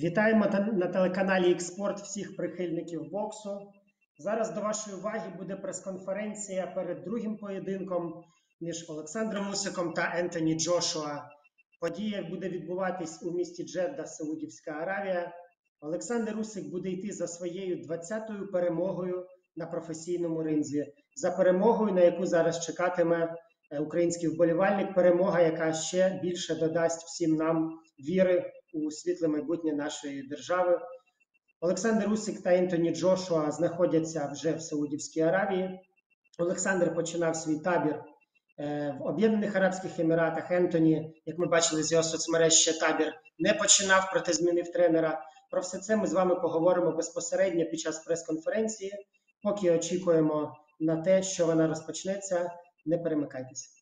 Вітаємо на телеканалі XSPORT всіх прихильників боксу. Зараз до вашої уваги буде прес-конференція перед другим поєдинком між Олександром Усиком та Ентоні Джошуа. Подія буде відбуватись у місті Джедда, Саудівська Аравія. Олександр Усик буде йти за своєю 20-ю перемогою на професійному ринзі. За перемогою, на яку зараз чекатиме український вболівальник. Перемога, яка ще більше додасть всім нам віри у світле майбутнє нашої держави. Олександр Усик та Ентоні Джошуа знаходяться вже в Саудівській Аравії. Олександр починав свій табір в Об'єднаних Арабських Еміратах. Ентоні, як ми бачили з його соцмереж, ще табір не починав, проте змінив тренера. Про все це ми з вами поговоримо безпосередньо під час прес-конференції. Поки очікуємо на те, що вона розпочнеться, не перемикайтеся.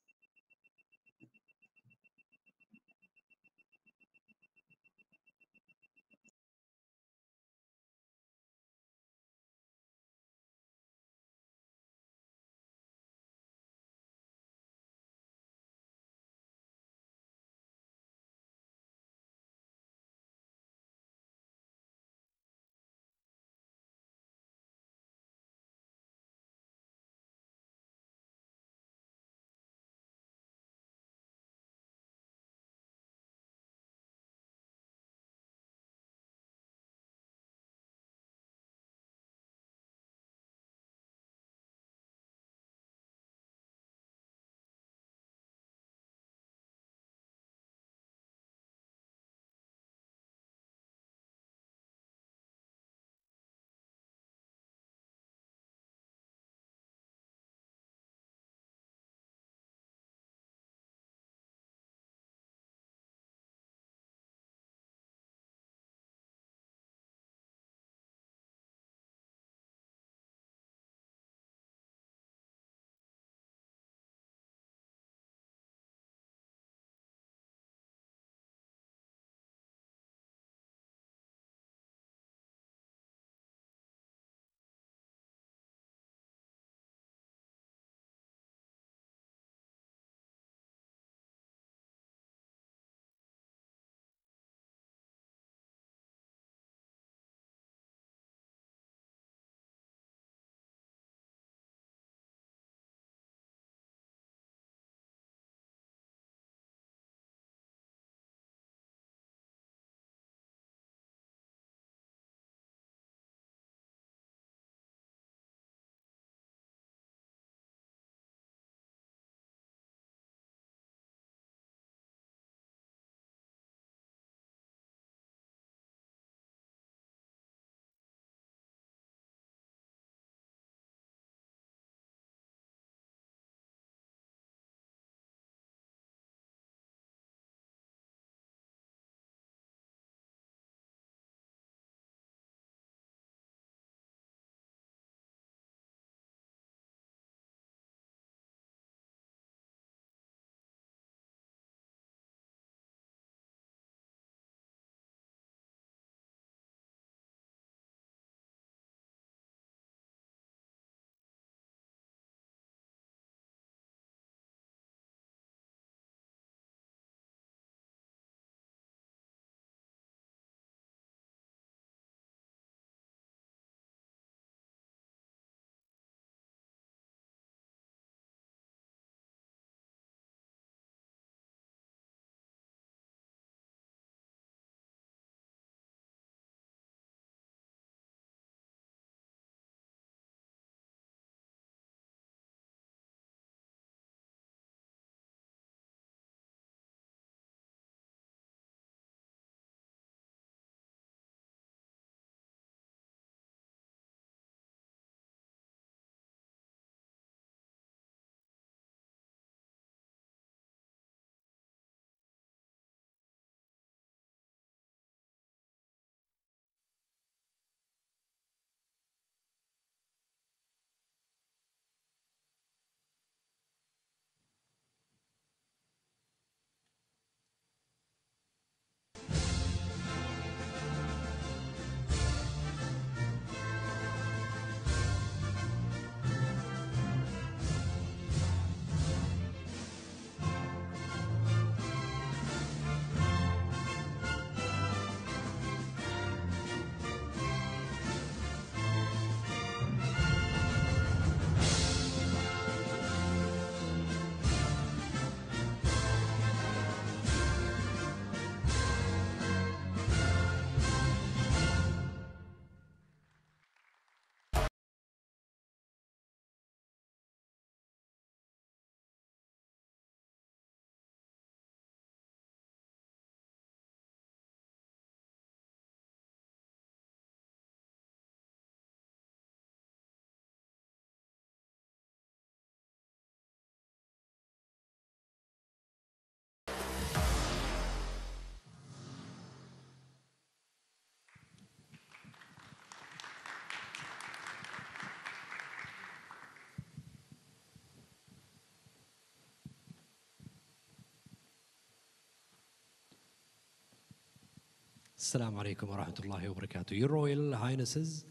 Assalamu alaikum wa rahmatullahi wa barakatuh. Your Royal Highnesses,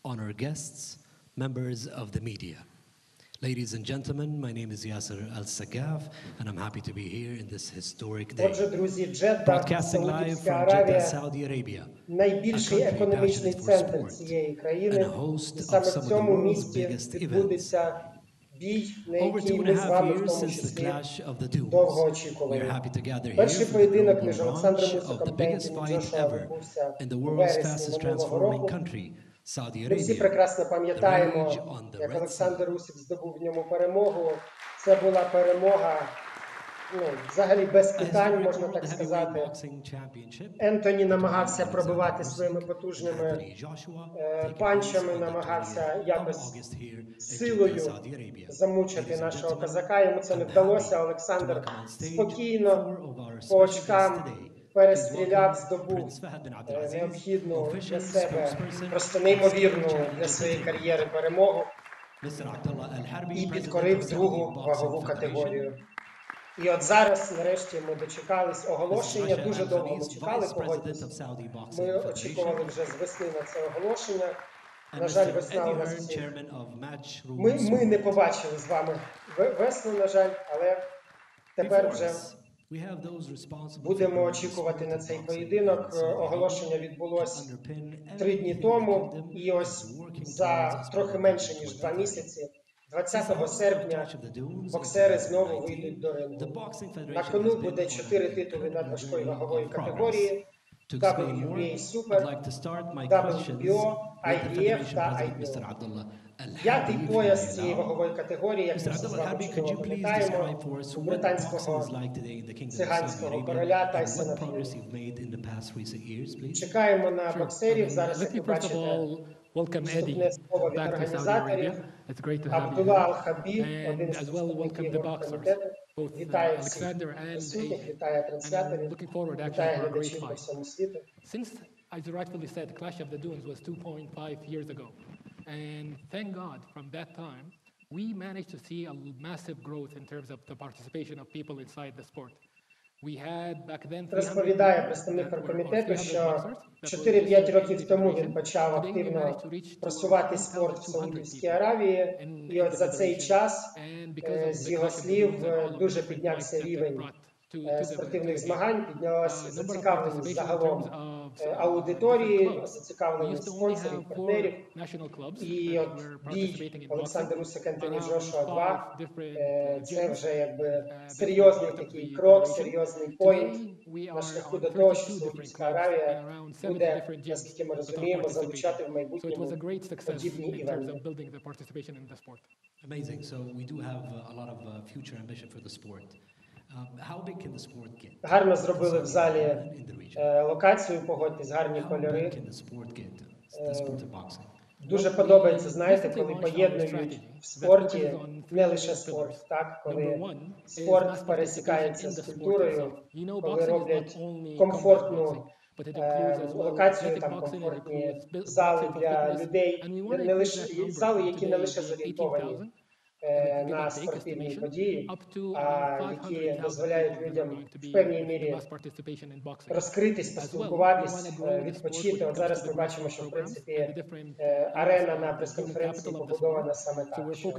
honored guests, members of the media. Ladies and gentlemen, my name is Yasser Al-Sagaf, and I'm happy to be here in this historic day. Отже, друзі, Джедда, Broadcasting live Саудівська from Jeddah, Аравія, Saudi Arabia, найбільший a country економічний passionate for центр sport цієї and країни. a host І of саме some в of the цьому world's місті biggest events. відбудеться бій, на Over який 2.5 ми з вами в years тому since the числі clash of the довго dunes, we are очікували. happy to gather here Перший for the поєдинок global між Олександром launch of Усиком the та biggest Ентоні fight Джошуа ever відбувся in the у world's вересні fastest минулого transforming року. country, Saudi Ми всі Arabia. прекрасно пам'ятаємо, як Олександр Усик здобув в ньому перемогу. Це була перемога, взагалі без питань, можна так сказати. Ентоні намагався пробивати своїми потужними панчами, намагався якось силою замучити нашого козака. Йому це не вдалося. Олександр спокійно, по очкам перестріляв, здобув необхідну для себе, просто неймовірну для своєї кар'єри перемогу і підкорив другу вагову категорію. І от зараз, нарешті, ми дочекались оголошення. Дуже довго ми чекали, погодьтесь. Ми очікували вже з весни на це оголошення. На жаль, весна у нас всіх. Ми не побачили з вами весну, на жаль, але тепер вже будемо очікувати на цей поєдинок. Оголошення відбулось 3 дні тому, і ось за трохи менше, ніж 2 місяці, 20 серпня боксери знову вийдуть до рингу. На кону буде 4 титули надважкої вагової категорії: WBA Super, WBO, IBF та IBO. 5-й пояс цієї вагової категорії, як ми всі з вами чудово пам'ятаємо, у британського циганського короля Тайсона Ф'юрі. Чекаємо на боксерів. Зараз, як ви бачите, вступне слово від організаторів. Абдулла Ал-Хабіб, один з представників комітету. Вітаю всіх присутніх, вітаю трансляторів, вітаю глядачів по всьому світу. As you rightfully said, the clash of the dunes was 2.5 years ago. And thank God, from that time, we managed to see a massive growth in terms of the participation of people inside the sport. We had back then... Розповідає представник оргкомітету, що 4-5 років тому він почав активно просувати спорт в Саудівській Аравії. І от за цей час, з його слів, дуже піднявся рівень спортивних змагань, піднялася зацікавленість загалом аудиторії, зацікавленість спонсорів, партнерів. І от бій Олександр Усик, Ентоні Джошуа 2 – це вже якби серйозний такий крок, серйозний поінт на шляху до того, що Саудівська Аравія буде, наскільки ми розуміємо, залучати в майбутньому подібні івенти. Amazing. So we do have a lot of future ambition for the sport. How big can the sport get? Гарно зробили в залі локацію, погодьтесь, гарні кольори. Дуже подобається, знаєте, коли поєднують в спорті не лише спорт, так, коли спорт пересікається з культурою, коли роблять комфортну локацію, там комфортні зали для людей, не лише зали, які не лише зорієнтовані на спортивні події, а які дозволяють людям в певній мірі розкритись, поспілкуватись, відпочити. От зараз ми бачимо, що, в принципі, арена на прес-конференції побудована саме так, що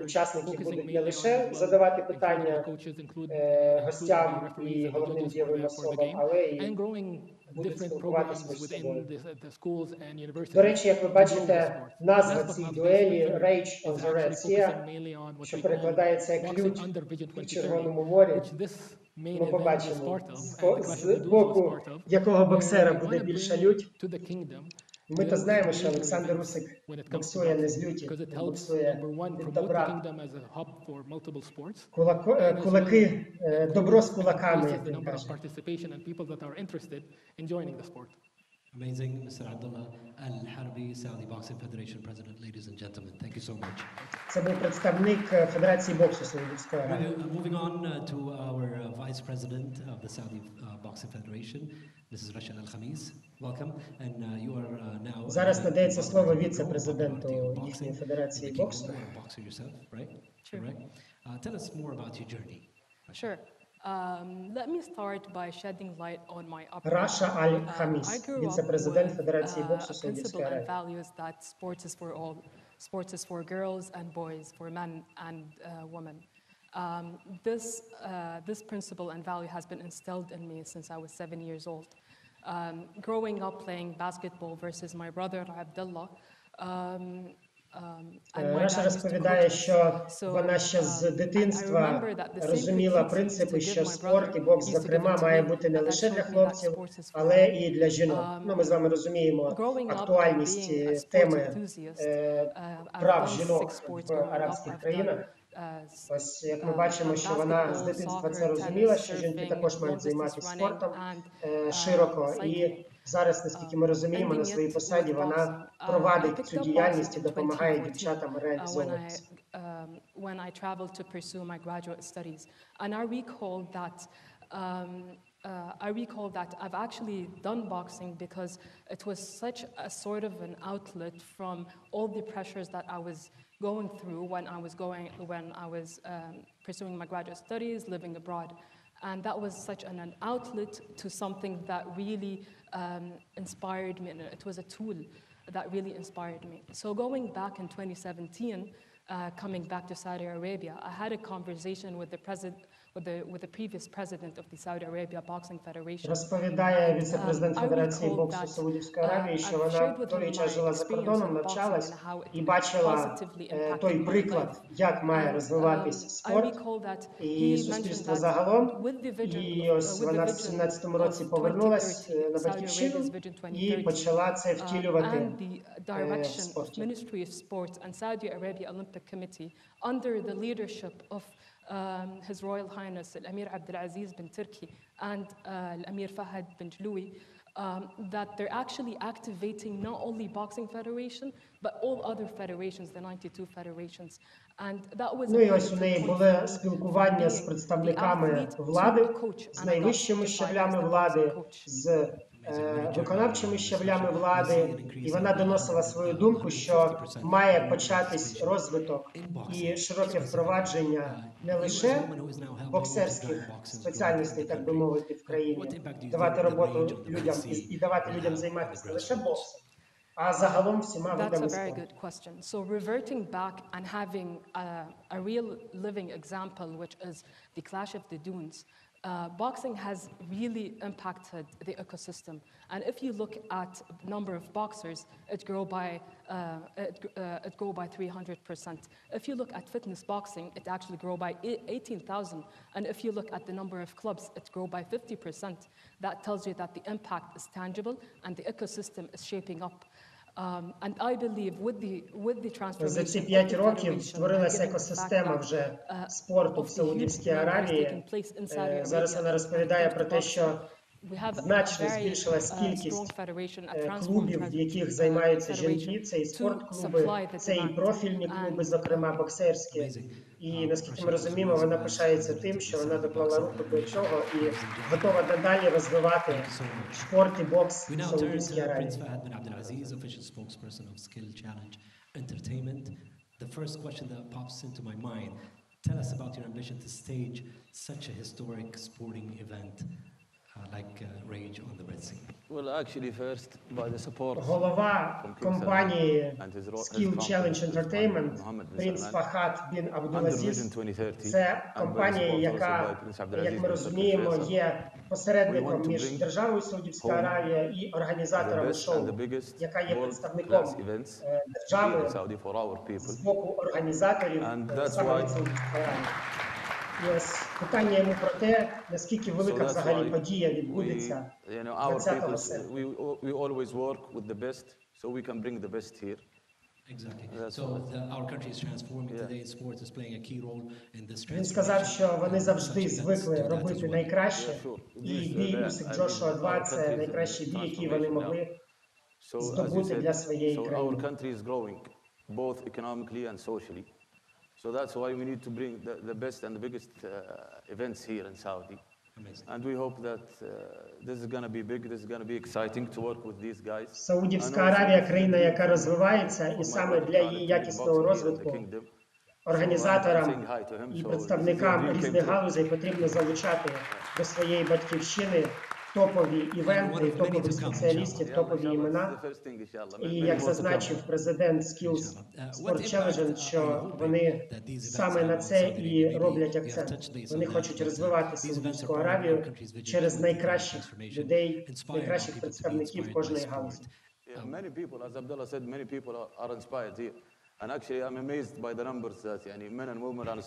учасники будуть не лише задавати питання гостям і головним дієвим особам, але і будуть спілкуватись між собою. До речі, як ви бачите, назва цієї дуелі «Rage of the Red Sea», що перекладається як «Лють в Червоному морі». Ми побачимо, з боку якого боксера буде більша лють. Ми то знаємо, що Олександр Усик боксує не з люті, він боксує від добра. Кулаки, добро з кулаками, як він каже. Amazing, Mr. Abdullah Al-Harbi, Saudi Boxing Federation President, ladies and gentlemen. Thank you so much. Це був представник Федерації боксу Саудівської Аравії. Moving on to our Vice President of the Saudi Boxing Federation, Mrs. Rashad Al-Khamis. Welcome, and you are now. Зараз надається слово віце-президенту їхньої Федерації боксу. Boxer yourself, right? Sure. Tell us more about your journey. Sure. Let me start by shedding light on my upbringing. Раша I Аль-Хаміс, grew up віце-президент with Федерації боксу a principle Саудівської and Аравії. values that sports is for all. Sports is for girls and boys, for men and women. This principle and value has been instilled in me since I was 7 years old. Growing up playing basketball versus my brother Abdullah, Раша розповідає, що вона ще з дитинства розуміла принципи, що спорт і бокс, зокрема, має бути не лише для хлопців, але і для жінок. Ну, ми з вами розуміємо актуальність теми прав жінок в арабських країнах. Ось, як ми бачимо, що вона з дитинства це розуміла, що жінки також мають займатися спортом широко. І зараз, наскільки ми розуміємо, на своїй посаді вона провадить цю діяльність і допомагає дівчатам реалізовуватися. When I traveled to pursue my graduate studies, and I recall that I've actually done boxing because it was such a sort of an outlet from all the pressures that I was going through when I was pursuing my graduate studies, living abroad. And that was such an outlet to something that really inspired me. And it was a tool that really inspired me. So going back in 2017, coming back to Saudi Arabia, I had a conversation with the previous president of the Saudi Arabia Boxing Federation. Розповідає віце-президент Федерації боксу Саудівської Аравії, що вона той час жила за кордоном, навчалась і бачила той приклад, як має розвиватись спорт і суспільство загалом. І ось вона в 2017 році повернулась на батьківщину і почала це втілювати в спорті. Ministry of Sports and Saudi Arabia Olympic Committee under the leadership of His Royal Highness Al-Amir Abdulaziz bin Turki and Al-Amir Fahad bin Jaloui, that they're actually activating not only Boxing Federation, but all other federations, the 92 federations. And that was Ну і ось у неї були спілкування з представниками влади, з найвищими щаблями влади, з виконавчими щаблями влади, і вона доносила свою думку, що має початись розвиток і широке впровадження не лише боксерських спеціальностей, так би мовити, в країні, давати роботу людям і давати людям займатися не лише боксом, а загалом всіма видами спорту. So reverting back and having a real living example, which is the Clash of the Dunes, boxing has really impacted the ecosystem. And if you look at number of boxers, it grew by 300%. If you look at fitness boxing, it actually grew by 18,000. And if you look at the number of clubs, it grew by 50%. That tells you that the impact is tangible and the ecosystem is shaping up. And I believe with the transformation. За ці 5 років створилася екосистема вже спорту в Саудівській Аравії. Зараз вона розповідає про те, що значно збільшилась кількість клубів, в яких займаються жінки. Це і спортклуби, це і профільні клуби, зокрема боксерські. І, наскільки ми розуміємо, вона пишається тим, що вона доклала руку до цього і готова надалі розвивати спорт і бокс в Саудівській Аравії. The first question that pops into my mind, tell us about your ambition to stage such a historic sporting event like Rage on the Red Sea. Well, actually, first by the support. Голова компанії Skill Challenge Entertainment, принц Фахад бін Абдулазіз, це компанія, яка, як ми розуміємо, є посередником між державою Саудівська Аравія і організаторами шоу, яка є представником держави з боку організаторів саме Саудівської Аравії. І ось питання йому про те, наскільки велика взагалі подія відбудеться 20 серпня. We always work with the best, so we can bring the best here. Exactly. So our country is transforming today. Sport is playing a key role in this transformation. Він сказав, що вони завжди звикли робити найкраще. І бій Усик Джошуа 2 – це найкращий бій, який вони могли здобути для своєї країни. Our country is growing, both economically and socially. So that's why we need to bring the best and the biggest events here in Saudi. Amazing. And we hope that this is going to be big, this is going to be exciting to work with these guys. Саудівська Аравія – країна, яка розвивається, і саме для її якісного розвитку Організаторам і представникам різних галузей потрібно залучати до своєї батьківщини топові івенти, топових спеціалістів, топові імена. І як зазначив президент Skills Sport Challenge, що вони саме на це і роблять акцент. Вони хочуть розвивати Саудівську Аравію через найкращих людей, найкращих представників кожної галузі. Many people, as Abdullah said, many people are inspired here. And actually, I'm amazed by the numbers that men and women are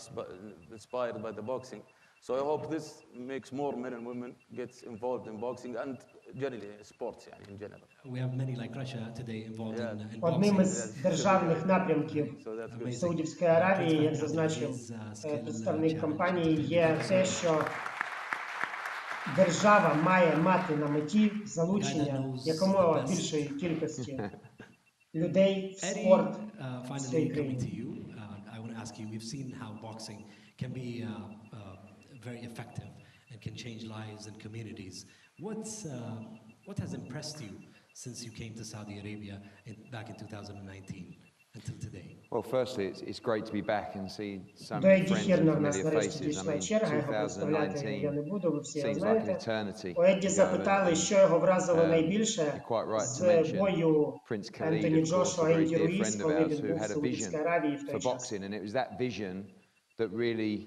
inspired by the boxing. So I hope this makes more men and women get involved in boxing and generally sports in general. We have many like Russia today involved in boxing. Одним із державних напрямків Саудівської Аравії, як зазначив представник компанії, є те, що держава має мати на меті залучення якомога більшої кількості людей в спорт в своїй країні. I want to ask you, we've seen how boxing can be very effective and can change lives and communities. What has impressed you since you came to Saudi Arabia back in 2019 until today? Well, firstly, it's great to be back and see so До many Еді friends Хірна and в нас familiar нарешті faces. I дійшла mean, черга, його представляти я не 2019 буду, ви всі його seems like an знаєте. eternity. У Едді запитали, що його вразило найбільше You're quite right to з mention бою Prince Khalid, Ентоні of course, a Джошуа very і dear Руїс, friend of коли ours він who був в had a Саудівській vision Аравії в for той час. boxing, and it was that vision that really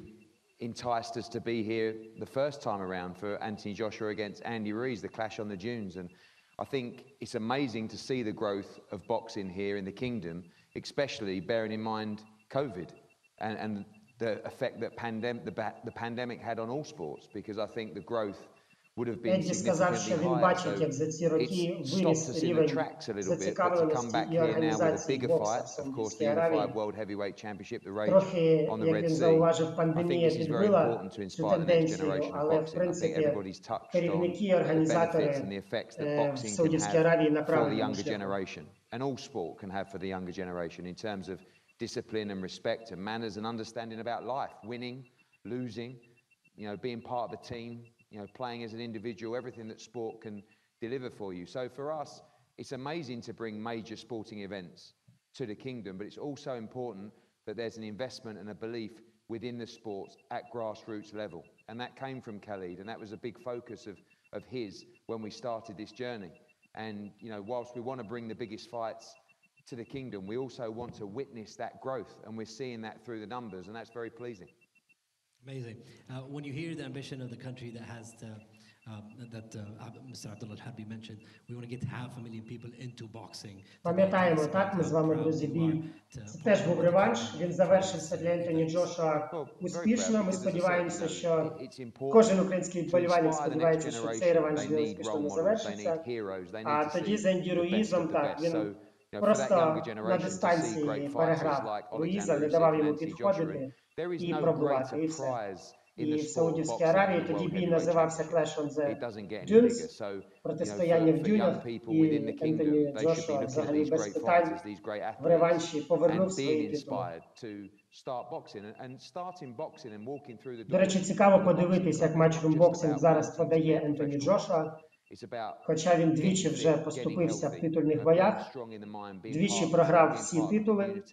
enticed us to be here the first time around for Anthony Joshua against Andy Ruiz, the clash on the dunes. And I think it's amazing to see the growth of boxing here in the kingdom, especially bearing in mind COVID and the effect that the pandemic had on all sports, because I think the growth would have been Едді сказав, що significantly він higher. бачить, як So за ці роки it's stopped виріс us in the рівень tracks a little bit, but to come зацікавленості back і here now with a організації bigger бокса fight, в of course, Саудівській the Аравії. Unified World Heavyweight Championship, the rage Трохи, on the як Red він Sea. зауважив, I think пандемія this is very підбила important to цю inspire the next тенденцію, generation of але, в boxing. I think принципі, everybody's touched керівники і on the benefits організатори and the effects that в boxing can Саудівській Аравії на have for the правильному younger шляху. generation, and all sport can have for the younger generation in terms of discipline and respect and manners and understanding about life, winning, losing, being part of a team, playing as an individual, everything that sport can deliver for you. So for us, it's amazing to bring major sporting events to the kingdom, but it's also important that there's an investment and a belief within the sports at grassroots level. And that came from Khalid, and that was a big focus of his when we started this journey. And, whilst we want to bring the biggest fights to the kingdom, we also want to witness that growth, and we're seeing that through the numbers, and that's very pleasing. Amazing. When you hear the ambition of the country that has Mr. Abdullah Harbi mentioned, we want to get 500,000 people into boxing. Пам'ятаємо, так, ми з вами, друзі, бій. Це теж був реванш, він завершився для Ентоні Джошуа успішно. Ми сподіваємося, що кожен український вболівальник сподівається, що цей реванш успішно не завершиться. А тоді з Енді Руїзом, так, він просто на дистанції переграв Руїза, не давав йому підходити і пробувати, і все. І в Саудівській Аравії тоді бій називався Clash on the Dunes, протистояння в дюнях, і Ентоні Джошуа взагалі без питань в реванші повернув свої титули. До речі, цікаво подивитись, як матчрум боксинг зараз подає Ентоні Джошуа, хоча він двічі вже поступився в титульних боях, двічі програв всі титули.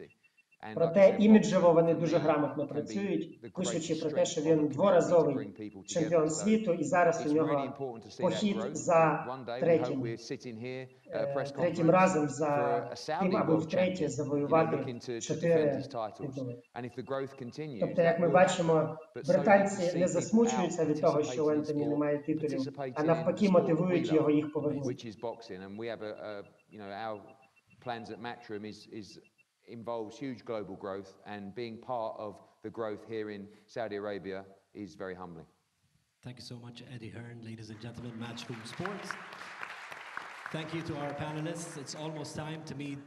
Проте іміджево вони дуже грамотно працюють, пишучи про те, що він дворазовий чемпіон світу, і зараз у нього похід за третім разом за тим, аби втретє завоювати 4 титули. Тобто, як ми бачимо, британці не засмучуються від того, що у Ентоні немає титулів, а навпаки мотивують його їх повернути. Involves huge global growth, and being part of the growth here in Saudi Arabia is very humbling. Thank you so much, Eddie Hearn. Ladies and gentlemen, Matchroom Sports. Thank you to our panelists. It's almost time to meet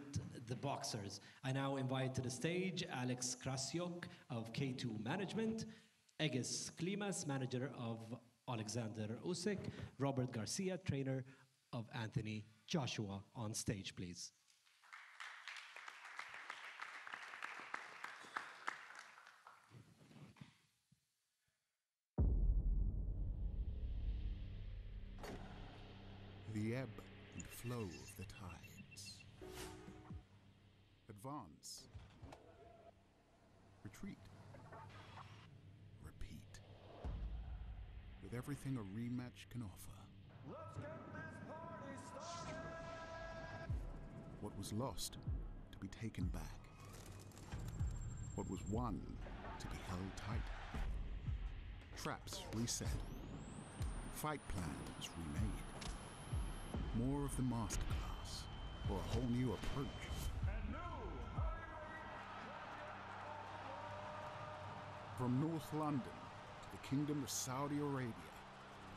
the boxers. I now invite to the stage Alex Krasyok of K2 Management, Egis Klimas, manager of Alexander Usik, Robert Garcia, trainer of Anthony Joshua. On stage, please. The ebb and flow of the tides. Advance. retreat. Repeat. With everything a rematch can offer. Let's get this party started! What was lost to be taken back. What was won to be held tight. Traps reset. Fight plans remade. More of the masterclass or a whole new approach. From North London to the Kingdom of Saudi Arabia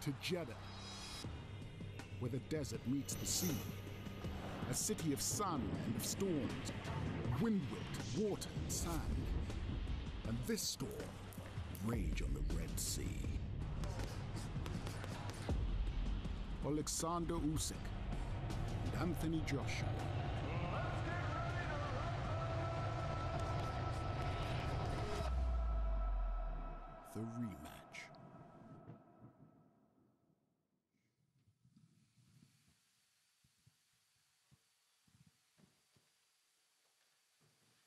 to Jeddah, where the desert meets the sea, a city of sun and of storms, wind-whipped water and sand, and this storm rage on the Red Sea. Alexander Usik and Anthony Joshua. The rematch.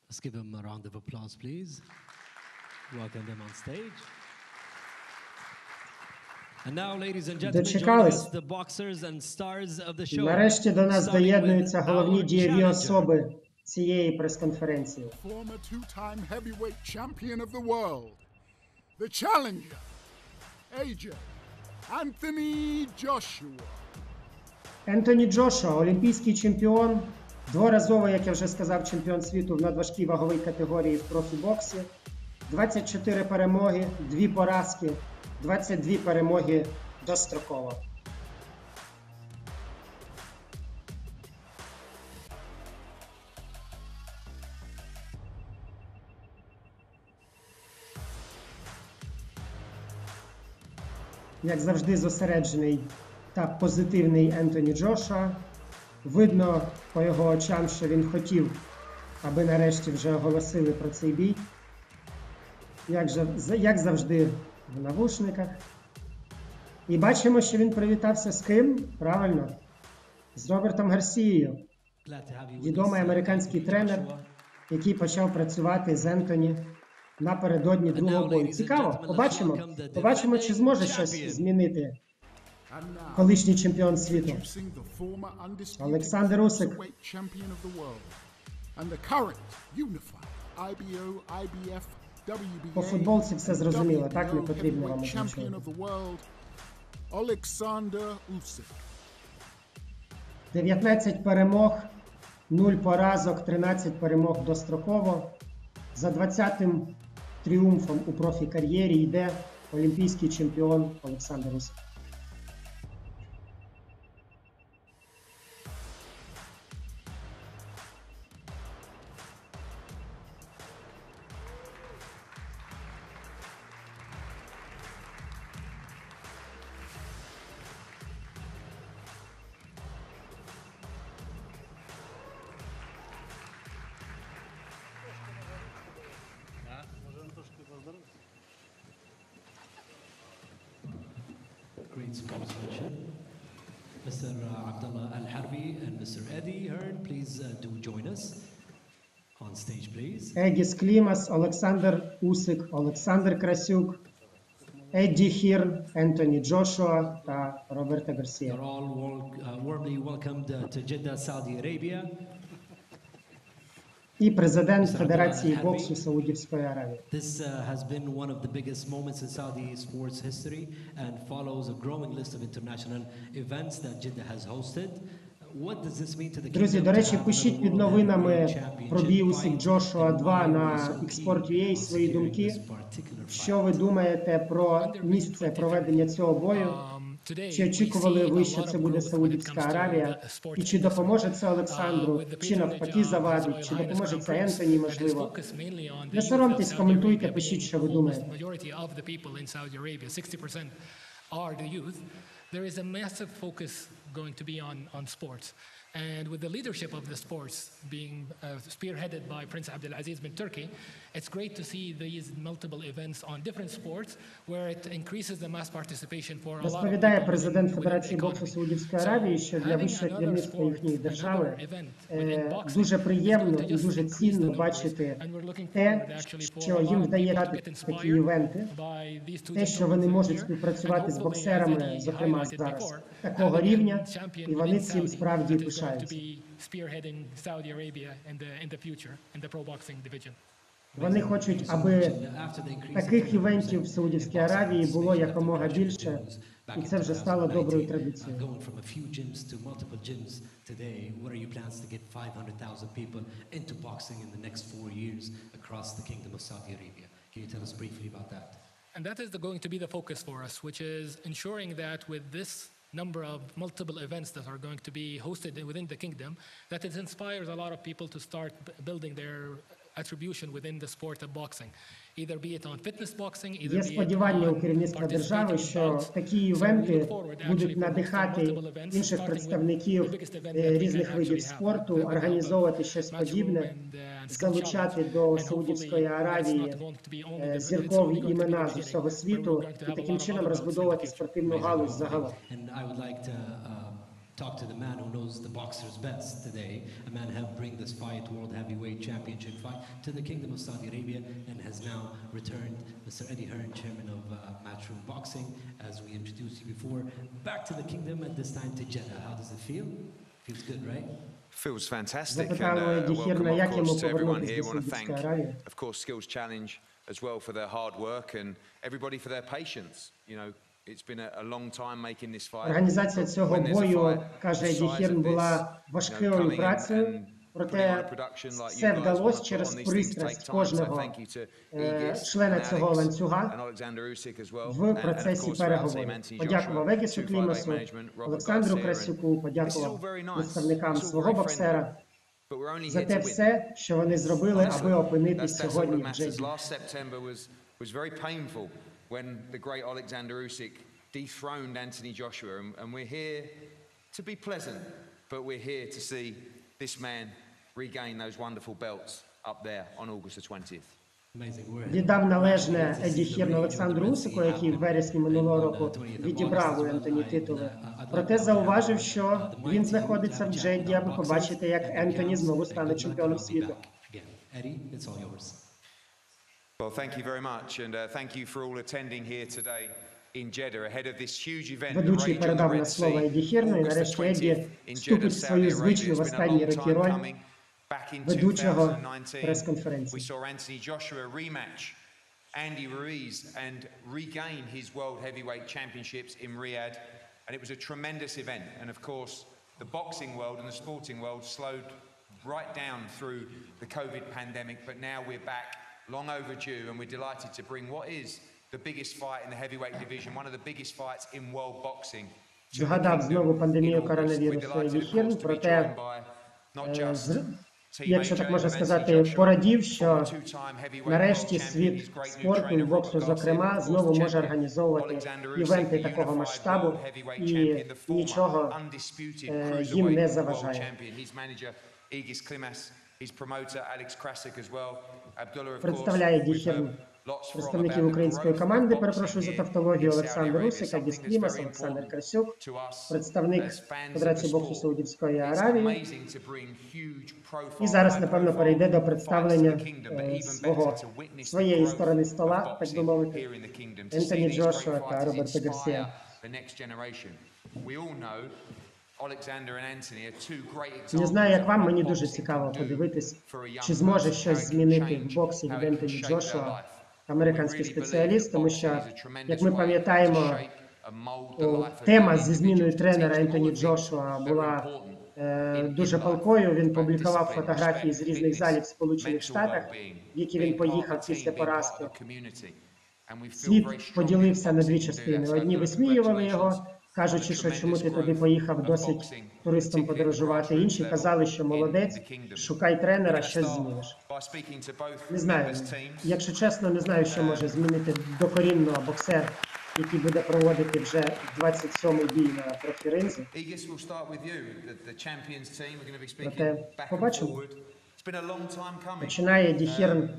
Let's give them a round of applause, please. Welcome them on stage. And now, ladies and gentlemen, joining Дочекались. us, the boxers and stars of the show. Нарешті до нас Starting доєднуються with головні our дієві challenger. особи цієї прес-конференції. Former two-time heavyweight champion of the world. The challenger. AJ. Anthony Joshua. Ентоні Джошуа, олімпійський чемпіон, дворазовий, як я вже сказав, чемпіон світу в надважкій ваговій категорії в профібоксі, 24 перемоги, 2 поразки, 22 перемоги достроково. Як завжди, зосереджений та позитивний Ентоні Джошуа. Видно по його очам, що він хотів, аби нарешті вже оголосили про цей бій. Як завжди, в навушниках. І бачимо, що він привітався з ким? Правильно. З Робертом Гарсією. Glad to have you with Відомий us, американський Anthony тренер, Joshua. який почав працювати з Ентоні напередодні другого бою. Цікаво, побачимо, чи зможе щось змінити And now, колишній чемпіон світу. introducing the former undisputed Олександр Усик. cruiserweight champion of the world and the current unified IBO, IBF, WBA, По футболці все and зрозуміло, так? Не WBO потрібно вам heavyweight champion озвучувати. of the world, Alexander Usik. 19 перемог, 0 поразок, 13 перемог достроково. За 20-м тріумфом у профі-кар'єрі йде олімпійський чемпіон Олександр Усик. Great sportsmanship. Mr. Abdullah Al-Harbi and Mr. Eddie Hearn, please do join us on stage, please. Егіс Клімас, Олександр Усик, Олександр Красюк, Едді Хірн, Ентоні Джошуа та Роберта Гарсія. You're all warmly welcomed to Jeddah, Saudi Arabia. І президент Федерації боксу Саудівської Аравії. This has been one of the biggest moments in Saudi sports history and follows a growing list of international events that Jeddah has hosted. What does this mean to the Друзі, kingdom до to речі, have пишіть another під World новинами Heavyweight про бій Championship Усик fight Джошуа and 2 why на we're so keen XSPORT.ua on свої securing думки. this particular Що fight. ви думаєте про місце проведення цього бою? Чи очікували ви, що це буде Саудівська Аравія? І чи допоможе це Олександру? Чи навпаки завадить? Чи допоможе це Ентоні, можливо? Не соромтесь, коментуйте, пишіть, що ви думаєте. Are the youth. There is a massive focus going to be on sports. And with the leadership of the sports being spearheaded by Prince Abdulaziz bin Turkey, it's great to see these multiple events on different sports where it increases the mass participation for a lot of Розповідає people президент within the Федерації боксу economy. Саудівської So Аравії, що для having вищого another керівництва sport, їхньої держави another event within boxing дуже is приємно going to і just дуже increase the цінно numbers. бачити And we're looking те, forward actually for що a їм lot of вдає people to грати get такі inspired івенти, by these two те, що вони gentlemen можуть here. співпрацювати з And hopefully, as боксерами, Eddie зокрема highlighted зараз, before, такого having a рівня, champion і вони within цим Saudi справді that is going to пишаються. be spearheading Saudi Arabia in the future in the pro boxing division. Вони хочуть, аби таких івентів в Саудівській Аравії було якомога більше, і це вже стало доброю традицією. Going from a few gyms to multiple gyms today, what are your plans to get 500,000 people into boxing in the next 4 years across the Kingdom of Saudi Arabia? Can you tell us briefly about that? And that is going to be the focus for us, which is ensuring that with this number of multiple events that are going to be hosted within the kingdom, that it inspires a lot of people to start building their attribution within the sport of boxing. Either be it on fitness boxing, either Є be it сподівання у on керівництва держави, participating in що bouts. такі So we івенти look forward actually будуть for надихати multiple events, інших starting with представників the biggest event that we can різних видів actually have, спорту, with the help of організовувати щось Matchroom подібне, and skill залучати challenge. до And Саудівської hopefully it's Аравії not going to be only the- it's зіркові only going to be імена the з beginning, усього but we're світу going to і have a таким lot of чином other bouts in the розбудовувати future. спортивну галузь загалом. And I would like to talk to the man who knows the boxers best today, a man who helped bring this fight, World Heavyweight Championship fight, to the Kingdom of Saudi Arabia and has now returned, Mr. Eddie Hearn, chairman of Matchroom Boxing, as we introduced you before, back to the kingdom at this time to Jeddah. How does it feel? Feels good, right? Feels fantastic, and Запитали Еді welcome, Хірна, of як йому course, to everyone повернутися here. до Want to Саудівської thank, Аравії. of course, Skills Challenge as well for their hard work and everybody for their patience. You know, it's been a long time making this fight. Організація цього When there's a бою, fight каже the Еді size Хірн, of була this, важкою coming in працею, and putting on a проте production like все you guys вдалося want to put через on, these things пристрасть take time. So кожного thank you to Aegis члена and цього Alex ланцюга and Alexander Usik as well. в And of процесі course for our team, переговорів. Anthony Подякував Joshua, Екісу 258 Клімасу, management, Robert Олександру Garcia, and Красюку, this is all подякував very nice. представникам It's all свого very боксера But we're only за here те to win. все, що вони зробили, аби опинитись That's all сьогодні that в matters. Джеді. Last September was very painful when the great Alexander Usik dethroned Anthony Joshua, and we're here to be pleasant, but we're here to see this man regain those wonderful belts up there on August the 20th. Віддав належне Еді Хірн Олександру Усику, який в вересні минулого року відібрав у Ентоні титули. Проте зауважив, що він знаходиться в Джедді, аби побачити, як Ентоні знову стане чемпіоном світу. Well, thank you very much, and thank you for all attending here today in Jeddah ahead of this huge event. The Ведучий Rage on the передав Red на слово Еді Sea, Хірну, і August the нарешті Еді 20th in Jeddah, вступить в свою Saudi звичну Arabia. в It's been a останні long роки time роль coming. Back in ведучого 2019, we прес-конференції. saw Anthony Joshua rematch Andy Ruiz and regain his World Heavyweight Championships in Riyadh, and it was a tremendous event. And of course, the boxing world and the sporting world slowed right down through the COVID pandemic, but now we're back, long overdue, and we're delighted to bring what is the biggest fight in the heavyweight division, one of the biggest fights in world boxing. Згадав знову пандемію коронавірусу Еді Хірн, проте, якщо так можна сказати, порадів, що нарешті світ спорту і боксу, зокрема, знову може організовувати івенти такого масштабу, і нічого їм не заважає. Представляє Еді Хірн представників української команди, перепрошую за тавтологію, Олександр Усик, Егіс Клімас, Олександр Красюк, представник Федерації боксу Саудівської Аравії. І зараз, напевно, перейде до представлення своєї сторони стола, так би мовити, Ентоні Джошуа та Роберто Гарсія. Не знаю, як вам, мені дуже цікаво подивитись, чи зможе щось змінити в боксі від Ентоні Джошуа, американський спеціаліст, тому що, як ми пам'ятаємо, тема зі зміною тренера Ентоні Джошуа була дуже палкою. Він публікував фотографії з різних залів в Сполучених Штатах, в які він поїхав після поразки. Світ поділився на дві частини. Одні висміювали його, кажучи, що чому ти туди поїхав досить туристом подорожувати. Інші казали, що молодець, шукай тренера, щось зміниш. Не знаю, якщо чесно, не знаю, що може змінити докорінно боксер який буде проводити вже 27-й бій на профіринзі. Aegis, we'll start with you, the champions team. We're going to be speaking Проте back and побачимо. forward. It's been a long time coming. Починає Діхірн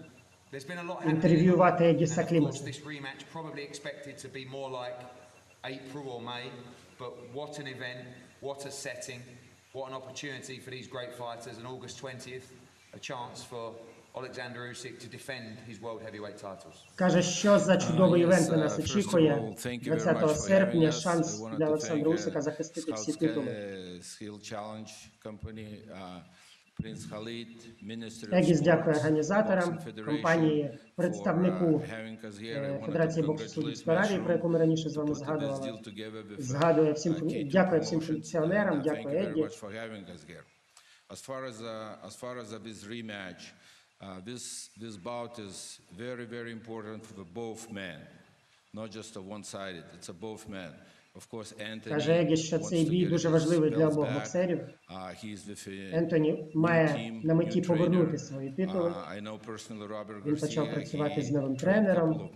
There's been a lot happening. інтерв'ювати Егіса And of course, Клімаса. this rematch probably expected to be more like April or May, but what an event, what a setting, what an opportunity for these great fighters. And August 20th, a chance for Alexander Usik to defend his world heavyweight titles. Каже, що за чудовий івент на нас очікує. 20 серпня шанс для Олександра Усика захистити всі титули. Егіс дякує організаторам, компанії, представнику Федерації боксу Саудівської Аравії, про яку ми раніше з вами згадували. Дякує всім функціонерам, дякує Егі. As far as this rematch, this bout is very important for both men, not just a one-sided. It's a both men. Of course, Anthony Каже Егі, що цей бій дуже важливий для обох боксерів. Ентоні має на меті повернути свої титули. Він почав працювати з новим тренером.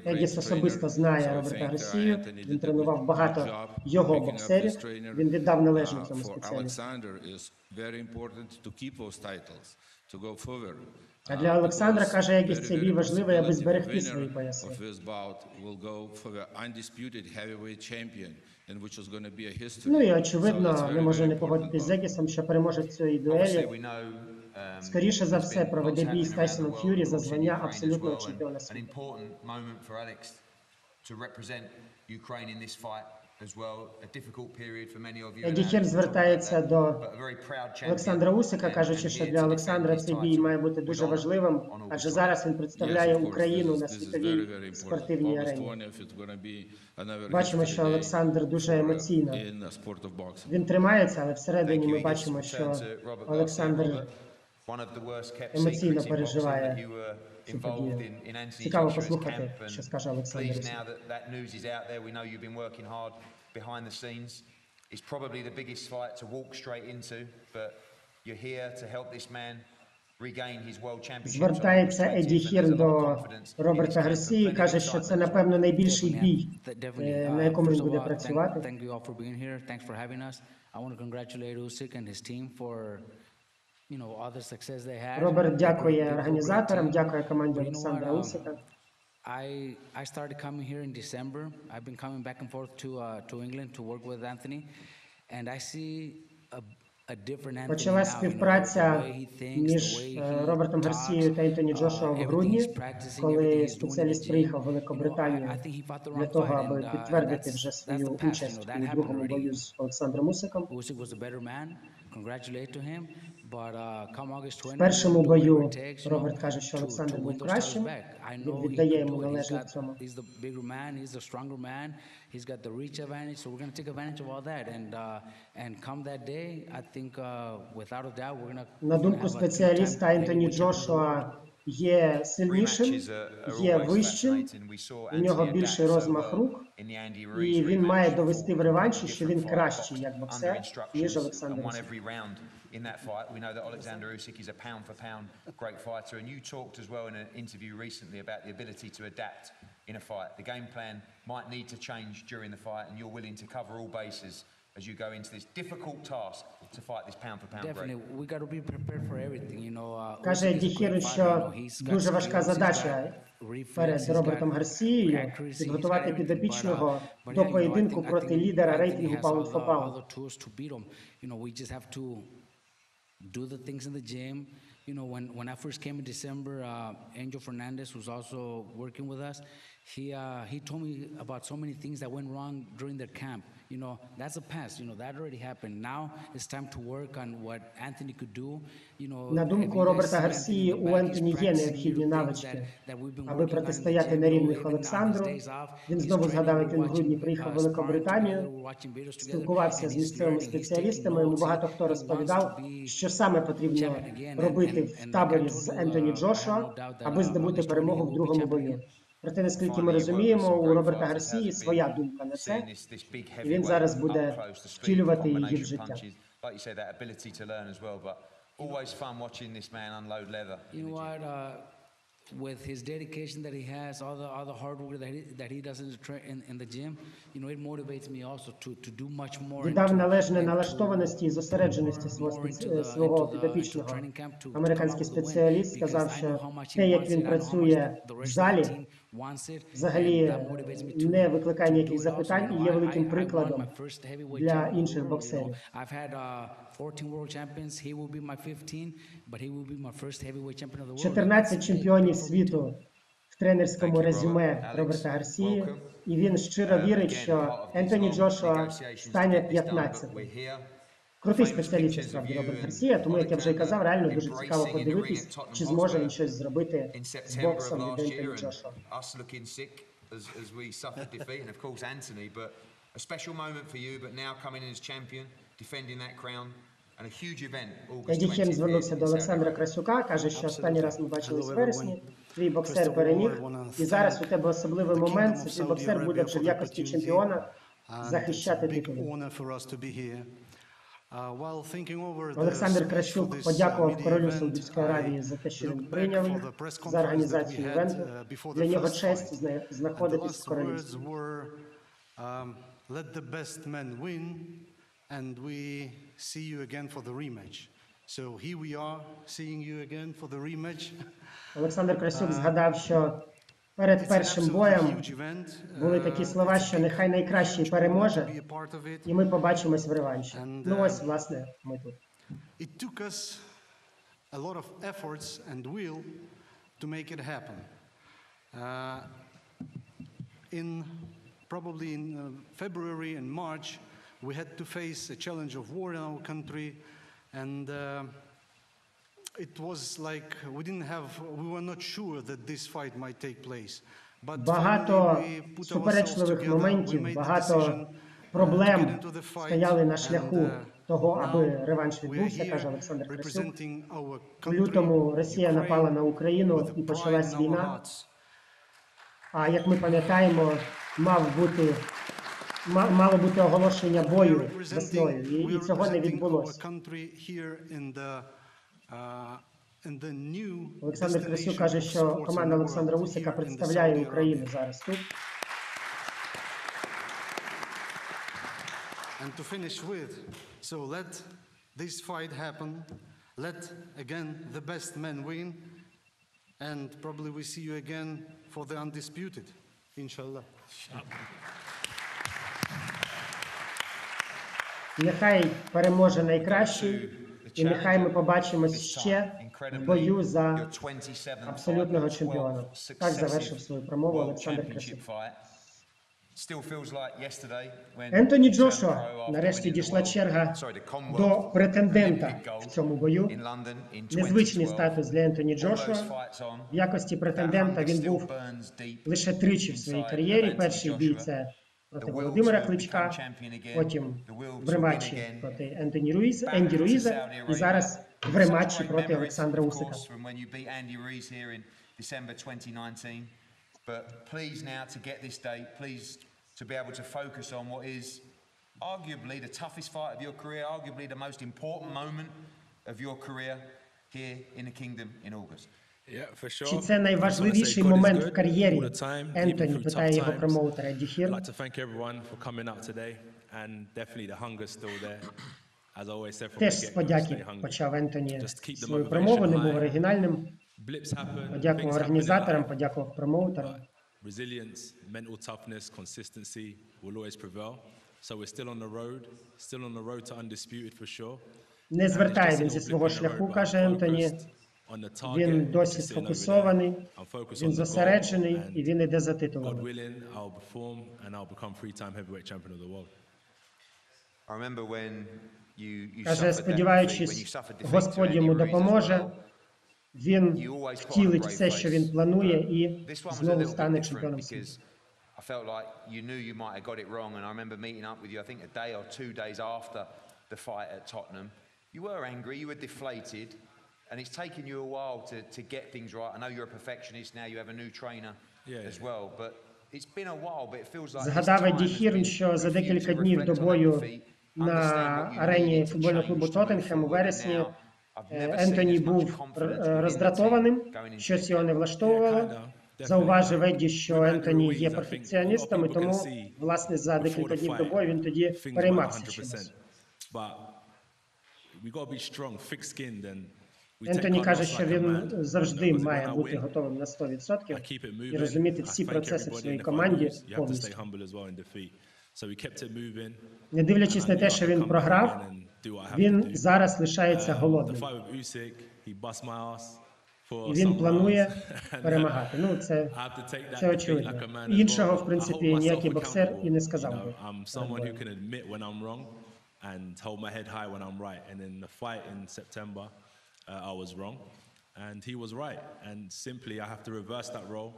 Егіс особисто знає Роберта Гарсію. Він тренував багато його боксерів. Він віддав належне цьому спеціалісту. А для Олександра, каже Егіс, цей бій важливий, аби зберегти свої пояси. Ну і очевидно, не може не погодитись з Егісом, що переможець цієї дуелі, скоріше за все, проведе бій з Тайсоном Ф'юрі за звання абсолютного чемпіона світу. Діхір звертається до Олександра Усика, кажучи, що для Олександра цей бій має бути дуже важливим, адже зараз він представляє Україну на світовій спортивній арені. Бачимо, що Олександр дуже емоційно. Він тримається, але всередині ми бачимо, що Олександр емоційно переживає цю подію. Цікаво послухати, що скаже Олександр Усик. Behind the scenes. It's probably the biggest fight to walk straight into, but you're here to help this man regain his world championship. Звертається Еді Хірн до Роберта Гарсії, каже, що це, напевно, найбільший бій, на якому він буде працювати. Thank you all for being here. Thanks for having us. I want to congratulate Usik and his team for all the success they had. Роберт дякує організаторам, дякує команді Олександра Усика. I started coming here in December. I've been coming back and forth to England to work with Anthony, and I see a different Anthony. Почалась співпраця між Робертом Гарсією та Ентоні Джошуа в грудні, коли спеціаліст приїхав в Великобританію для того, аби підтвердити вже свою участь у другому бою з Олександром Усиком. Usik was a better man. Congratulate to him. В першому бою Роберт каже, що Олександр був кращим, він віддає йому належне в цьому. На думку спеціаліста, Ентоні Джошуа є сильнішим, є вищим, у нього більший розмах рук, і він має довести в реванші, що він кращий як боксер, ніж Олександр Усик. In that fight, we know that Alexander Usik is a pound-for-pound great fighter, and you talked as well in an interview recently about the ability to adapt in a fight. The game plan might need to change during the fight, and you're willing to cover all bases as you go into this difficult task to fight this pound-for-pound great. Definitely, we got to be prepared for everything, Каже Діхір, що дуже важка задача перед Робертом Гарсією підготувати підопічного до поєдинку проти лідера рейтингу pound for pound. Do the things in the gym. When I first came in December, Angel Fernandez was also working with us. He told me about so many things that went wrong during their camp. That's a past. That already happened. Now it's time to work on what Anthony could do. На думку Роберта Гарсії, у Ентоні є необхідні навички, аби протистояти на рівних Олександру. Він знову згадав, як він в грудні приїхав в Великобританію, спілкувався з місцевими спеціалістами, йому багато хто розповідав, що саме потрібно робити в таборі з Ентоні Джошуа, аби здобути перемогу в другому бою. Проте, наскільки ми розуміємо, у Роберта Гарсії своя думка на це, і він зараз буде втілювати її в життя. with his dedication that he has, all the hard work that he does in the gym, you know, it motivates me also to do much more. Віддав належне налаштованості і зосередженості свого підопічного. Американський спеціаліст сказав, що те, як він працює в залі, взагалі не викликає ніяких запитань і є великим прикладом для інших боксерів. 14 чемпіонів світу в тренерському резюме Роберта Гарсії, і він щиро вірить, що Ентоні Джошуа стане 15-м. Крутий спеціаліст, насправді, Роберт Гарсія, тому, як я вже й казав, реально дуже цікаво подивитись, чи зможе він щось зробити з боксом від Ентоні Джошуа. Еді Хім звернувся до Олександра Красюка, каже, що останній раз ми бачились в вересні, твій боксер переміг, і зараз у тебе особливий момент, це твій боксер буде вже в якості чемпіона захищати титули. Олександр Красюк подякував королю Саудівської Аравії за те, що він прийняв їх, за організацію івенту. Для нього честь знаходитись в королівстві. And we see you again for the rematch. So here we are, seeing you again for the rematch. Олександр Красюк згадав, що перед першим боєм були такі слова, що нехай найкращий переможе, і ми побачимось в реванші. Ну ось, власне, ми тут. It took us a lot of efforts and will to make it happen. Probably in February and March, we had to face a challenge of war in our country, and it was like we were not sure that this fight might take place. Багато суперечливих моментів, багато проблем стояли на шляху того, аби реванш відбувся, каже Олександр Красюк. В лютому Росія напала на Україну і почалась війна. А як ми пам'ятаємо, мало бути оголошення бою весною, і цього не відбулося. Олександр Красюк каже, що команда Олександра Усика представляє Україну зараз тут. And to finish with, so let this fight happen, let again the best men win, and probably we see you again for the undisputed, inshallah. Нехай переможе найкращий, і нехай ми побачимось ще в бою за абсолютного чемпіона. Так завершив свою промову Олександр Красюк. Ентоні Джошуа, нарешті дійшла черга до претендента в цьому бою. Незвичний статус для Ентоні Джошуа. В якості претендента він був лише тричі в своїй кар'єрі. Перший бій – це проти Володимира Кличка, потім в рематчі проти Енді Руїза і зараз в рематчі проти Олександра Усика. But please now to get this date, please to be able to focus on what is arguably the toughest fight of your career, arguably the most important moment of your career here in the Kingdom in August. Чи це найважливіший момент в кар'єрі? Ентоні питає його промоутер Еді Хім. Теж з подяки почав Ентоні свою промову, не був оригінальним. Подякував організаторам, подякував промоутерам. Не звертає він зі свого шляху, каже Ентоні. Він досі сфокусований, він зосереджений і він іде за титулом. Каже, сподіваючись, Господь йому допоможе, він втілить все, що він планує, і знову стане чемпіоном світу. I felt like you knew you might have got it wrong, and I remember meeting up with you, I think a day or 2 days after the fight at Tottenham. You were angry, you were deflated, and it's taken you a while to get things right. I know you're a perfectionist now, you have a new trainer as well, but it's been a while, but it feels like Згадав Еді Хірн, що за декілька днів до бою на арені футбольного клубу Тоттенхем у вересні Ентоні був роздратованим, щось його не влаштовувало. Зауважив Едді, що Ентоні є перфекціоністом, і тому, власне, за декілька днів до бою він тоді переймався чимось. Ентоні каже, що він завжди має бути готовим на 100% і розуміти всі процеси в своїй команді повністю. Не дивлячись на те, що він програв, він зараз лишається голодним. І він планує перемагати. Ну, це очевидно. Іншого, в принципі, ніякий боксер і не сказав би. And hold my head high when I'm right. And in the fight in September, I was wrong, and he was right. And simply, I have to reverse that role.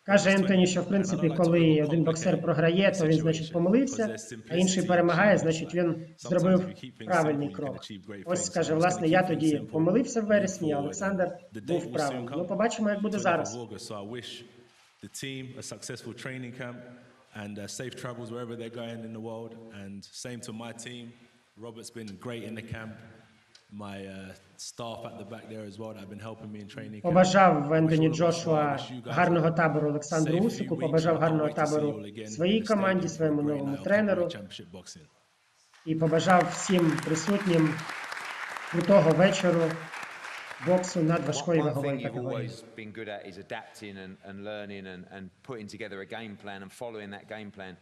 Каже Ентоні, що, в принципі, коли один боксер програє, то він, значить, помилився, а інший перемагає, значить, він зробив правильний крок. Ось, каже, власне, я тоді помилився в вересні, а Олександр був правим. Ну, побачимо, як буде зараз. And safe travels wherever they're going in the world. And same to my team. Robert's been great in the camp. My staff at the back there as well that have been helping me in training. Побажав Ентоні Джошуа гарного табору Олександру Усику, побажав гарного табору своїй команді, своєму новому тренеру. І побажав всім присутнім крутого вечору боксу над важкою ваговою категорією. Been good at is adapting and learning and putting together a game plan and following that game plan.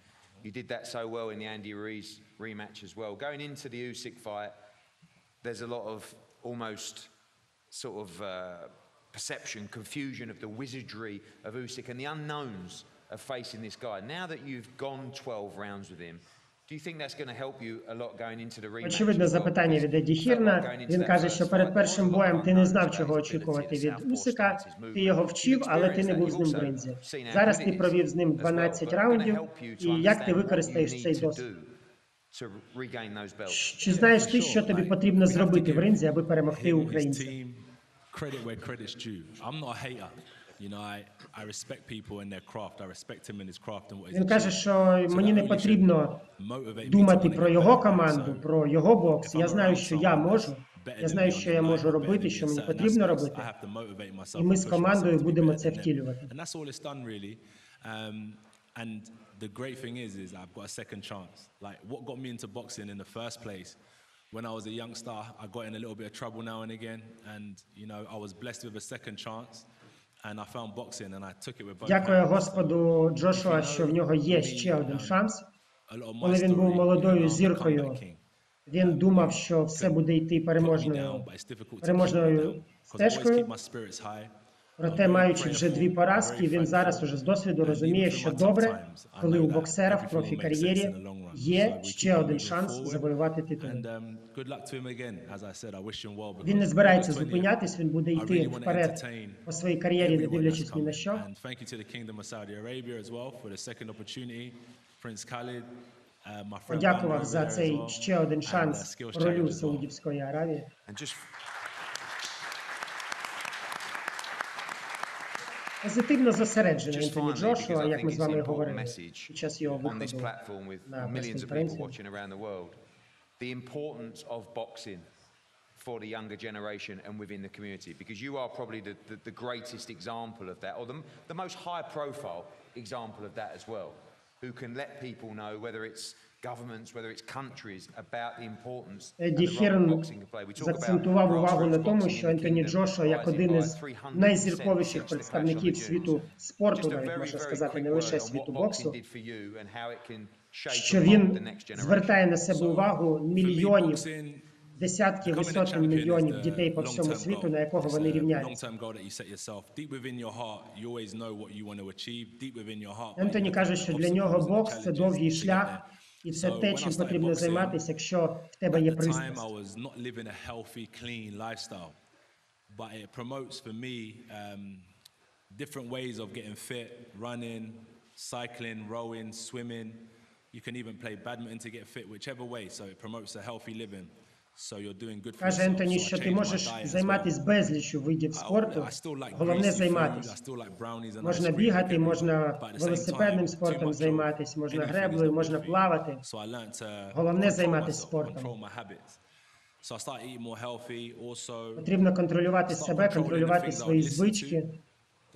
You did that so well in the Andy Ruiz rematch as well. Going into the Usik fight, there's a lot of almost sort of perception, confusion of the wizardry of Usik and the unknowns of facing this guy. Now that you've gone 12 rounds with him, do you think that's going to help you a lot going into the rematch? Очевидне запитання від Едді Хірна. Він каже, що перед першим боєм ти не знав, чого очікувати від Усика, ти його вчив, але ти не був з ним в ринзі. Зараз ти провів з ним 12 раундів, і як ти використаєш цей досвід? Чи знаєш ти, що тобі потрібно зробити в ринзі, аби перемогти українця? Він каже, що мені не потрібно думати про його команду, про його бокс. Я знаю, що я можу. Я знаю, що я можу робити, що мені потрібно робити. І ми з командою будемо це втілювати. And the great thing is I've got a second chance. Like what got me into boxing in the first place, when I was a youngster, I got in a little bit of trouble now and again, and you know I was blessed with a second chance, and I found boxing and I took it with both. Дякую Господу Джошуа, що в нього є ще один шанс. Коли він був молодою зіркою, він думав, що все буде йти переможною стежкою. Проте, маючи вже 2 поразки, він зараз уже з досвіду розуміє, що добре, коли у боксера в профі-кар'єрі є ще один шанс завоювати титул. Він не збирається зупинятись, він буде йти вперед по своїй кар'єрі, не дивлячись ні на що. Подякував за цей ще один шанс королю Саудівської Аравії. Позитивно зосереджений Ентоні Джошуа, як ми з вами говорили під час його виходу на прес-конференцію. The importance of boxing for the younger generation and within the community, because you are probably the greatest example of that, or the most high-profile example of that as well, who can let people know, whether it's governments, whether it's countries, about the importance and the role boxing can play. We talk about увагу на тому, що Ентоні Джошуа, як один із найзірковіших представників світу спорту, навіть можна сказати, не лише світу боксу, що він звертає на себе увагу мільйонів, десятків і сотень мільйонів дітей по всьому світу, на якого вони рівняються. Ентоні каже, що для нього бокс – це довгий шлях, і це те, чим потрібно займатися, якщо в тебе є пристрасть. But it promotes for me different ways of getting fit, running, cycling, rowing, swimming. You can even play badminton to get fit, whichever way. So it promotes a healthy living. So you're doing good for Каже Ентоні, що ти можеш займатися безліччю видів спорту, головне займатися. Можна бігати, можна велосипедним спортом займатися, можна греблею, можна плавати. Головне займатися спортом. So I started eating more healthy. Also, Потрібно контролювати себе, контролювати свої звички,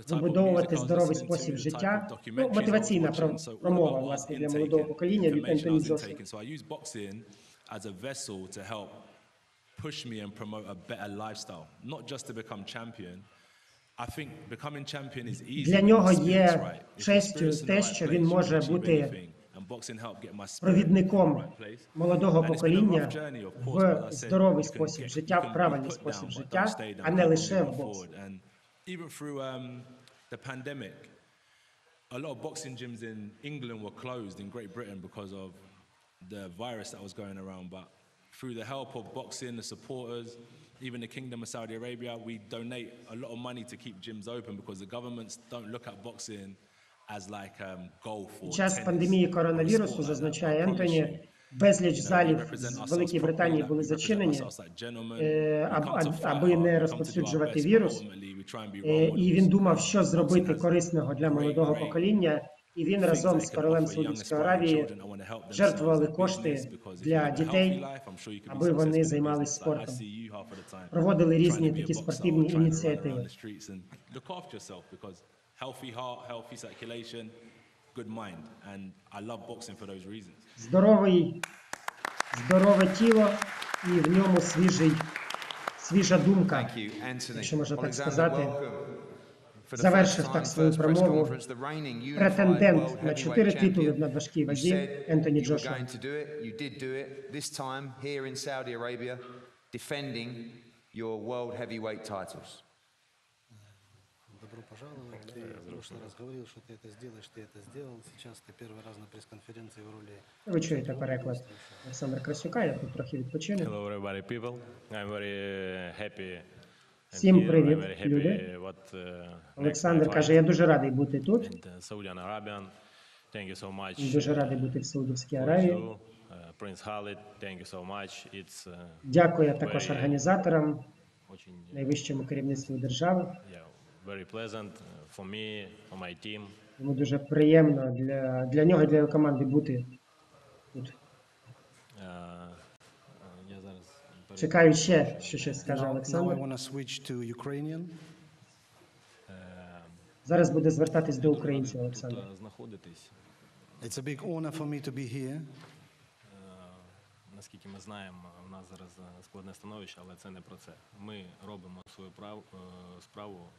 вибудовувати здоровий спосіб життя. Ну, мотиваційна промова, власне, для молодого покоління від Ентоні Джошуа. So I use boxing as a vessel to help push me and promote a better lifestyle, not just to become champion. I think becoming champion is easy. Для нього є честю те, що він може бути провідником молодого покоління в здоровий спосіб життя, в правильний спосіб життя, а не лише в боксі. Even through the pandemic, a lot of boxing gyms in England were closed in Great Britain because of the virus that was going around. But through the help of boxing, the supporters, even the Kingdom of Saudi Arabia, we donate a lot of money to keep gyms open because the governments don't look at boxing as like golf or Під час tennis. пандемії коронавірусу, зазначає Ентоні, безліч залів з Великій Британії були зачинені, аби не розповсюджувати вірус. І він думав, що зробити корисного для молодого покоління. І він разом з королем Саудівської Аравії жертвували кошти для дітей, аби вони займалися спортом. Проводили різні такі спортивні ініціативи. Healthy heart, healthy circulation, good mind, and I love boxing for those reasons. Здорове тіло і в ньому свіжа думка, якщо можна так сказати. Завершив так свою промову претендент на 4 титули в надважкій вазі Ентоні Джошуа. Добро пожаловать. Ты в прошлый раз говорил, что ты это сделаешь, ты это сделал. Сейчас ты первый раз на пресс-конференции в роли. Ви чуєте переклад Олександра Красюка, я тут трохи відпочину. Hello everybody, people. I'm very happy. Всім привіт, люди. Олександр каже, я дуже радий бути тут. Дуже радий бути в Саудівській Аравії. Дякую також організаторам, найвищому керівництву держави. Йому дуже приємно для нього і для його команди бути тут. Чекаю ще, що щось скаже Олександр. Зараз буде звертатись до українців, Олександр. It's a big honor for me to be here. Наскільки ми знаємо, у нас зараз складне становище, але це не про це. Ми робимо свою справу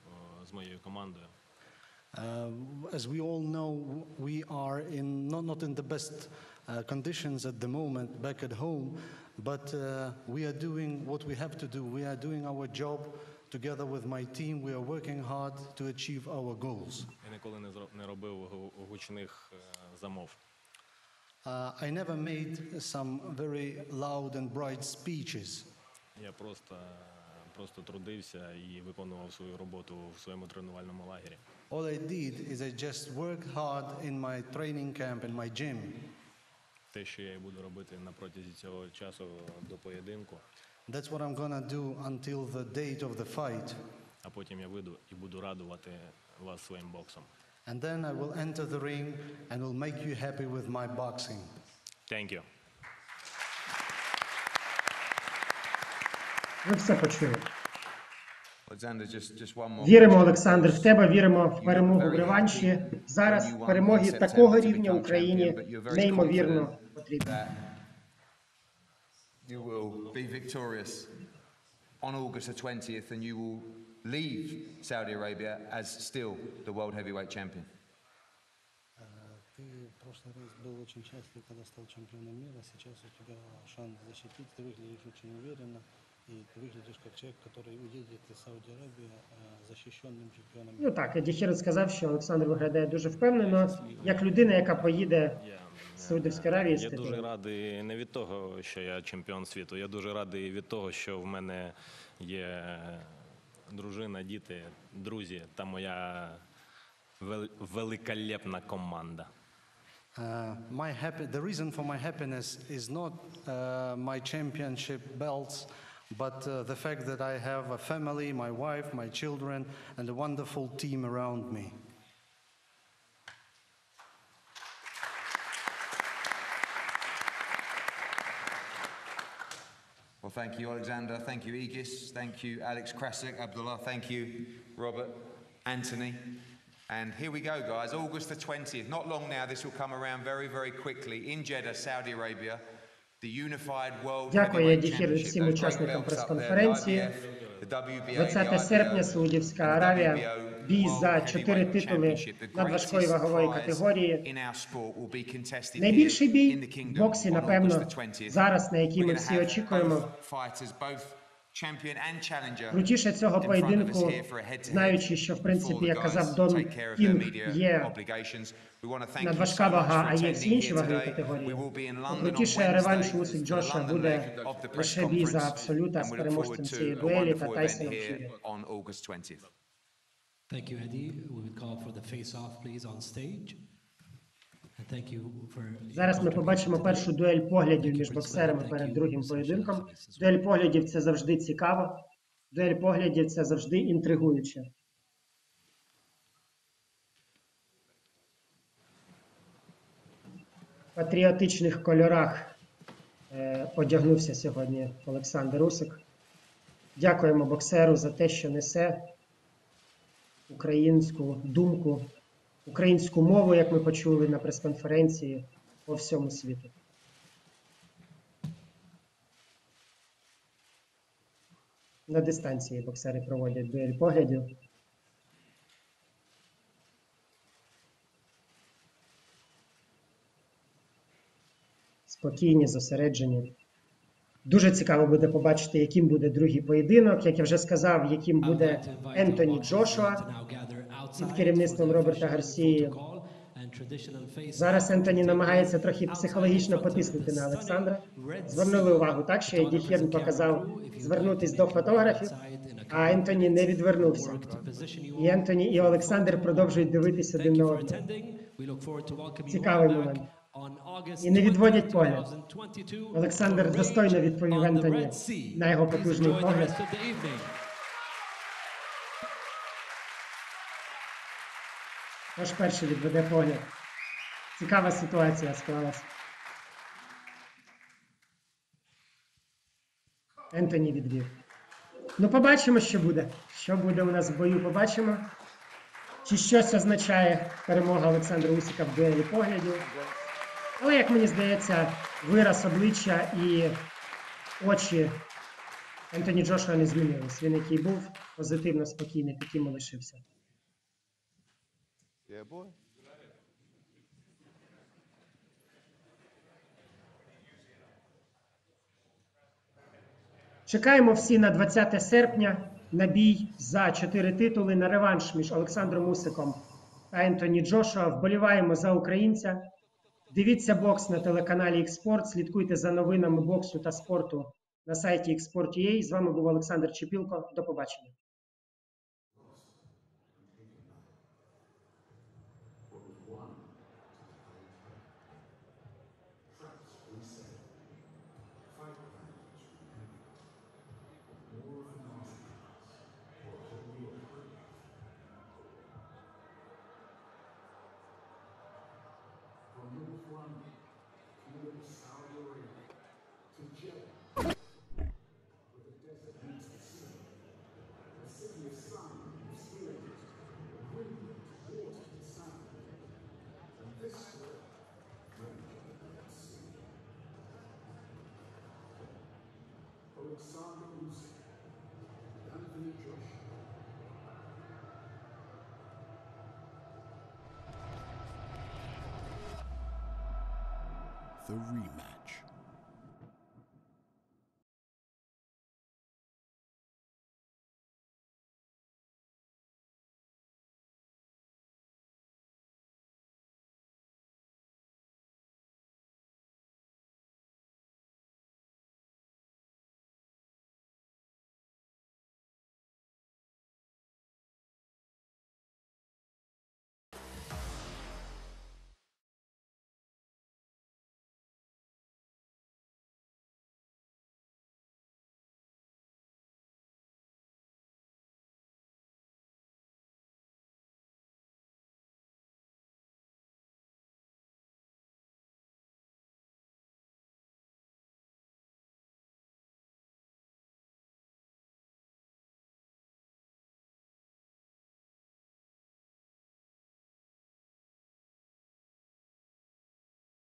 з моєю командою. As we all know, we are not in the best conditions at the moment back at home, but we are doing what we have to do. We are doing our job together with my team. We are working hard to achieve our goals. Я ніколи не робив гучних замов. I never made some very loud and bright speeches. Я просто трудився і виконував свою роботу в своєму тренувальному лагері. All I did is I just worked hard in my training camp, in my gym. Те, що я і буду робити на протязі цього часу до поєдинку. That's what I'm gonna do until the date of the fight. А потім я вийду і буду радувати вас своїм боксом. And then I will enter the ring and will make you happy with my boxing. Thank you. Ви все почули. Віримо, Олександр, в тебе, віримо в перемогу в реванші. Зараз перемоги такого рівня Україні неймовірно потрібні. You will be victorious on August the 20th and you will leave Saudi Arabia as still the world heavyweight champion. Ты в прошлый раз был очень счастлив, когда стал чемпионом мира. Сейчас у тебя шанс защитить. Ты выглядишь очень уверенно. И ты выглядишь как человек, который уедет из Сауди Арабии защищенным чемпионом мира. Ну так, Еді Хірд сказав, що Олександр виглядає дуже впевнено, як людина, яка поїде з Саудівської Аравії з Я титулом. дуже радий не від того, що я чемпіон світу. Я дуже радий від того, що в мене є дружина, діти, друзі та моя великолепна команда. The reason for my happiness is not my championship belts, but the fact that I have a family, my wife, my children, and a wonderful team around me. Well, Well, thank you, Alexander. Thank you, Aegis. Thank you, Alex Krasik, Abdullah. Thank you, Robert, Anthony. And here we go, guys. August the 20th. Not long now. This will come around very, very quickly in Jeddah, Saudi Arabia. The unified world Дякую, heavyweight Діхір, championship. всім Those great учасникам belts up there, the прес-конференції. IBF, the WBA, 20 серпня, Саудівська Аравія, бій за 4 титули надважкої вагової категорії. Найбільший бій в боксі, напевно, зараз, на який ми всі очікуємо. Крутіше цього поєдинку, знаючи, що, в принципі, як казав Дон Кінг, є надважка вага, а є всі інші вагові категорії. Крутіше реванш Усик Джошуа буде лише бій за абсолюта з переможцем цієї дуелі та Тайсоном Ф'юрі. Thank you, Eddie. We would call for the face-off, please, on stage. And thank you for... Зараз ми побачимо першу дуель поглядів між боксерами перед другим поєдинком. Дуель поглядів – це завжди цікаво. Дуель поглядів – це завжди інтригуюче. В патріотичних кольорах одягнувся сьогодні Олександр Усик. Дякуємо боксеру за те, що несе українську думку, українську мову, як ми почули на прес-конференції, по всьому світу. На дистанції боксери проводять дуель поглядів. Спокійні, зосереджені. Дуже цікаво буде побачити, яким буде другий поєдинок. Як я вже сказав, яким буде Ентоні Джошуа під керівництвом Роберта Гарсії. Зараз Ентоні намагається трохи психологічно потиснути на Олександра. Звернули увагу так, що Еді Хірн показав звернутися до фотографів, а Ентоні не відвернувся. І Ентоні і Олександр продовжують дивитися один на одного. Цікавий момент. І не відводять погляд. Олександр достойно відповів Ентоні на його потужний погляд. Тож перший відведе погляд. Цікава ситуація склалась. Ентоні відвів. Ну, побачимо, що буде. Що буде у нас в бою, побачимо. Чи щось означає перемога Олександра Усика в дуелі поглядів. Але, як мені здається, вираз обличчя і очі Ентоні Джошуа не змінились. Він, який був, позитивно, спокійний, таким і лишився. Чекаємо всі на 20 серпня на бій за 4 титули, на реванш між Олександром Усиком та Ентоні Джошуа. Вболіваємо за українця. Дивіться бокс на телеканалі XSPORT, слідкуйте за новинами боксу та спорту на сайті XSPORT.ua. З вами був Олександр Чепілко. До побачення. The rematch.